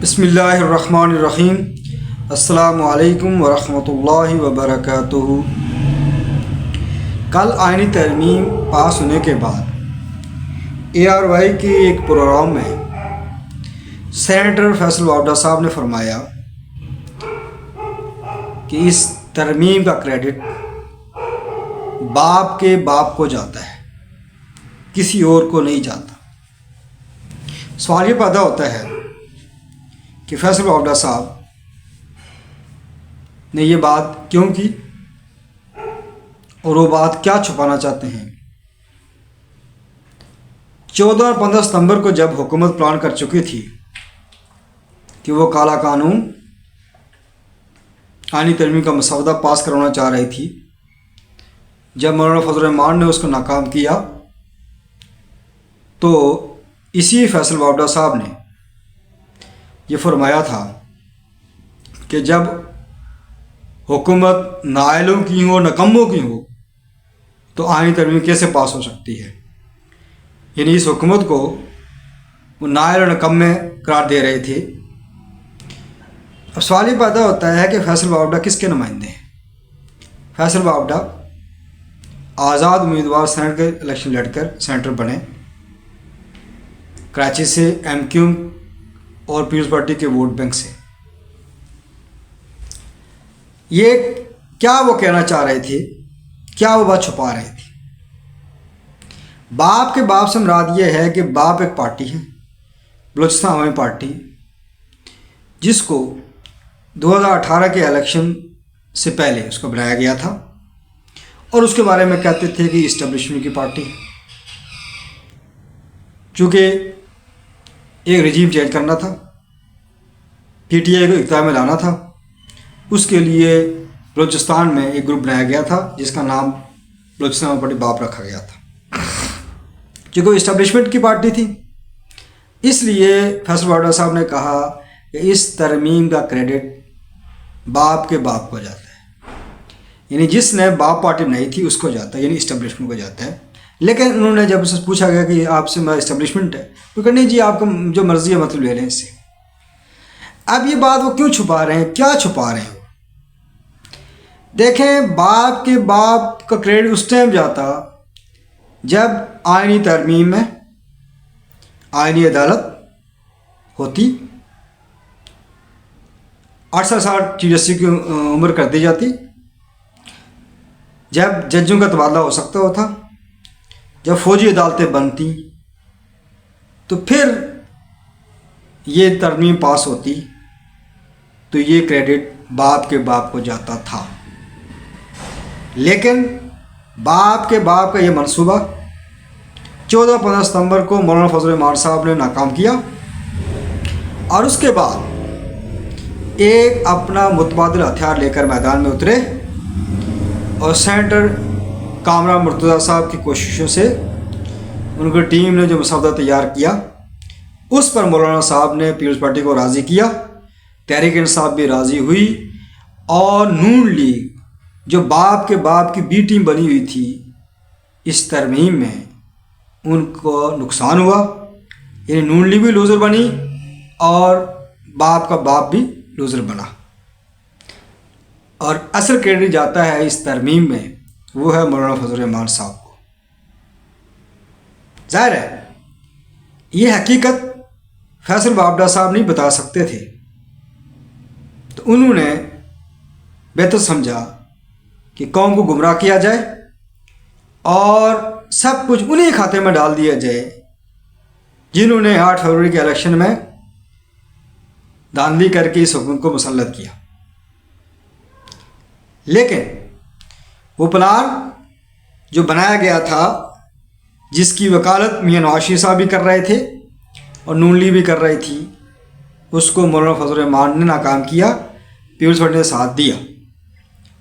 بسم اللہ الرحمن الرحیم۔ السلام علیکم ورحمۃ اللہ وبرکاتہ۔ کل آئینی ترمیم پاس ہونے کے بعد ARY کے ایک پروگرام میں سینیٹر فیصل واوڈہ صاحب نے فرمایا کہ اس ترمیم کا کریڈٹ باپ کے باپ کو جاتا ہے، کسی اور کو نہیں جاتا۔ سوال یہ پیدا ہوتا ہے کہ فیصل واوڈہ صاحب نے یہ بات کیوں کی اور وہ بات کیا چھپانا چاہتے ہیں۔ 14 اور 15 ستمبر کو جب حکومت پلان کر چکی تھی کہ وہ کالا قانون آئینی ترمیم کا مسودہ پاس کروانا چاہ رہی تھی، جب مولانا فضل الرحمان نے اس کو ناکام کیا تو اسی فیصل واوڈہ صاحب نے یہ فرمایا تھا کہ جب حکومت نااہلوں کی ہو، نکموں کی ہو، تو آئینی ترمیم کیسے پاس ہو سکتی ہے۔ یعنی اس حکومت کو وہ نااہل اور نکمے قرار دے رہے تھے۔ اب سوال یہ پیدا ہوتا ہے کہ فیصل واوڈہ کس کے نمائندے ہیں۔ فیصل واوڈہ آزاد امیدوار سینٹ کے الیکشن لڑ کر سینیٹر بنے، کراچی سے MQ اور پیپلز پارٹی کے ووٹ بینک سے۔ یہ کیا وہ کہنا چاہ رہے تھے، کیا وہ بات چھپا رہے تھے۔ باپ کے باپ سے مراد یہ ہے کہ باپ ایک پارٹی ہے، بلوچستان عوامی پارٹی، جس کو 2018 کے الیکشن سے پہلے اس کو بنایا گیا تھا اور اس کے بارے میں کہتے تھے کہ اسٹیبلشمنٹ کی پارٹی ہے۔ چونکہ ایک رجیم چینج کرنا تھا، PTI کو اقتدار میں لانا تھا، اس کے لیے بلوچستان میں ایک گروپ بنایا گیا تھا جس کا نام بلوچستان پارٹی باپ رکھا گیا تھا۔ چونکہ وہ اسٹیبلشمنٹ کی پارٹی تھی، اس لیے فیصل واوڈہ صاحب نے کہا کہ اس ترمیم کا کریڈٹ باپ کے باپ کو جاتا ہے، یعنی جس نے باپ پارٹی بنائی تھی اس کو جاتا ہے، یعنی اسٹیبلشمنٹ کو جاتا ہے۔ لیکن انہوں نے جب اسے پوچھا گیا کہ آپ سے میرا اسٹیبلشمنٹ ہے، تو کہ نہیں جی، آپ کو جو مرضی ہے مطلب لے لیں اس سے۔ اب یہ بات وہ کیوں چھپا رہے ہیں، کیا چھپا رہے ہیں وہ؟ دیکھیں، باپ کے باپ کا کریڈٹ اس ٹائم جاتا جب آئینی ترمیم میں آئینی عدالت ہوتی، 68 سال چیف جسٹس کی عمر کر دی جاتی، جب ججوں کا تبادلہ ہو سکتا ہوتا، جب فوجی عدالتیں بنتی، تو پھر یہ ترمیم پاس ہوتی، تو یہ کریڈٹ باپ کے باپ کو جاتا تھا۔ لیکن باپ کے باپ کا یہ منصوبہ 14-15 ستمبر کو مولانا فضل الرحمان صاحب نے ناکام کیا، اور اس کے بعد ایک اپنا متبادل ہتھیار لے کر میدان میں اترے، اور سینیٹر کامران مرتضیٰ صاحب کی کوششوں سے ان کی ٹیم نے جو مسودہ تیار کیا، اس پر مولانا صاحب نے پیپلز پارٹی کو راضی کیا، تحریک انصاف بھی راضی ہوئی، اور نون لیگ جو باپ کے باپ کی بی ٹیم بنی ہوئی تھی اس ترمیم میں، ان کو نقصان ہوا، یعنی نون لیگ بھی لوزر بنی اور باپ کا باپ بھی لوزر بنا۔ اور اصل کریڈٹ جاتا ہے اس ترمیم میں، وہ ہے مولانا فضل الرحمان صاحب کو۔ ظاہر ہے یہ حقیقت فیصل واوڈہ صاحب نہیں بتا سکتے تھے، تو انہوں نے بہتر سمجھا کہ قوم کو گمراہ کیا جائے اور سب کچھ انہی کھاتے میں ڈال دیا جائے جنہوں نے 8 فروری کے الیکشن میں دھاندلی کر کے اس حکومت کو مسلط کیا۔ لیکن وہ پلان جو بنایا گیا تھا، جس کی وکالت میاں نواز شریف صاحب بھی کر رہے تھے اور نون لیگ بھی کر رہی تھی، اس کو مولانا فضل الرحمان نے ناکام کیا، پیپلز پارٹی نے ساتھ دیا۔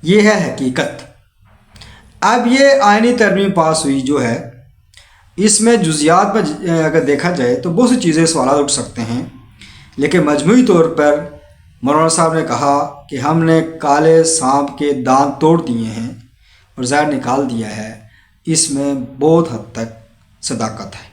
یہ ہے حقیقت۔ اب یہ آئینی ترمیم پاس ہوئی جو ہے، اس میں جزیات میں اگر دیکھا جائے تو بہت سی چیزیں سوالات اٹھ سکتے ہیں، لیکن مجموعی طور پر مولانا صاحب نے کہا کہ ہم نے کالے سانپ کے دانت توڑ دیے ہیں اور زہر نکال دیا ہے، اس میں بہت حد تک صداقت ہے۔